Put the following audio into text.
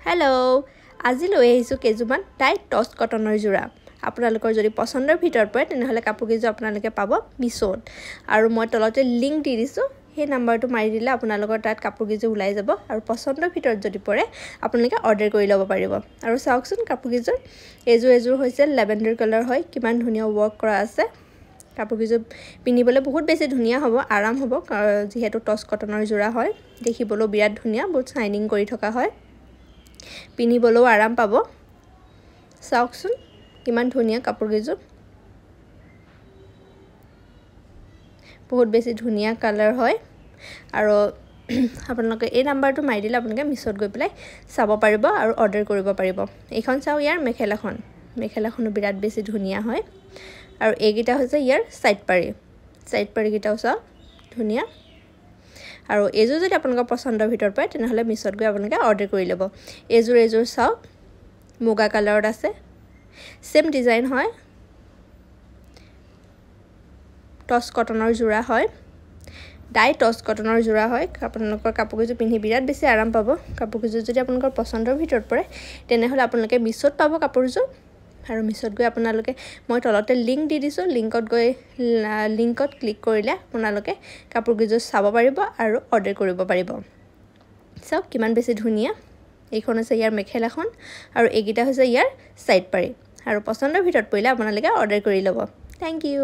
hello' আজি লৈ আহিছোঁ কেইযোৰমান টাইট টছ কটনৰ যোৰা আপোনালোকৰ যদি পছন্দৰ ভিতৰত পৰে তেনেহ'লে কাপোৰ কেইযোৰ আপোনালোকে পাব মিছোত আৰু মই তলতে লিংক দি দিছোঁ সেই নাম্বাৰটো মাৰি দিলে আপোনালোকৰ তাত কাপোৰ কেইযোৰ ওলাই যাব আৰু পছন্দৰ ভিতৰত যদি পৰে আপোনালোকে অৰ্ডাৰ কৰি ল'ব পাৰিব আৰু চাওকচোন কাপোৰ কেইযোৰ এযোৰ হৈছে লেভেণ্ডাৰ কালাৰ হয় কিমান ধুনীয়া ৱৰ্ক কৰা আছে কাপোৰ কেইযোৰ পিন্ধিবলৈ বহুত বেছি ধুনীয়া হ'ব আৰাম হ'ব যিহেতু টছ কটনৰ যোৰা হয় দেখিবলৈ বিৰাট ধুনীয়া বহুত শাইনিং কৰি থকা হয় পিন্ধিবলৈও আৰাম পাব চাওকচোন কিমান ধুনীয়া কাপোৰ কেইযোৰ বহুত বেছি ধুনীয়া কালাৰ হয় আৰু আপোনালোকে এই নাম্বাৰটো মাৰি দিলে আপোনালোকে মিছোত গৈ পেলাই চাব পাৰিব আৰু অৰ্ডাৰ কৰিব পাৰিব এইখন চাও ইয়াৰ মেখেলাখনো বিৰাট বেছি ধুনীয়া হয় আৰু এইকেইটা হৈছে ইয়াৰ সাইড পাৰি কেইটাও চাও ধুনীয়া আৰু এযোৰ যদি আপোনালোকৰ পছন্দৰ ভিতৰত পায় তেনেহ'লে মিছোত গৈ আপোনালোকে অৰ্ডাৰ কৰি ল'ব এযোৰ চাও মুগা কালাৰত আছে সেম ডিজাইন হয় টছ কটনৰ যোৰা হয় ডাই টছ কটনৰ যোৰা হয় আপোনালোকৰ কাপোৰ কেইযোৰ পিন্ধি বিৰাট বেছি আৰাম পাব কাপোৰ কেইযোৰ যদি আপোনালোকৰ পছন্দৰ ভিতৰত পৰে তেনেহ'লে আপোনালোকে মিছোত পাব কাপোৰযোৰ আৰু মিছোত গৈ আপোনালোকে মই তলতে লিংক দি দিছোঁ লিংকত ক্লিক কৰিলে আপোনালোকে কাপোৰ কেইযোৰ চাব পাৰিব আৰু অৰ্ডাৰ কৰিব পাৰিব চাওক কিমান বেছি ধুনীয়া এইখন আছে ইয়াৰ মেখেলাখন আৰু এইকেইটা হৈছে ইয়াৰ সাইড পাৰি আৰু পছন্দৰ ভিতৰত পৰিলে আপোনালোকে অৰ্ডাৰ কৰি ল'ব থ্যাংক ইউ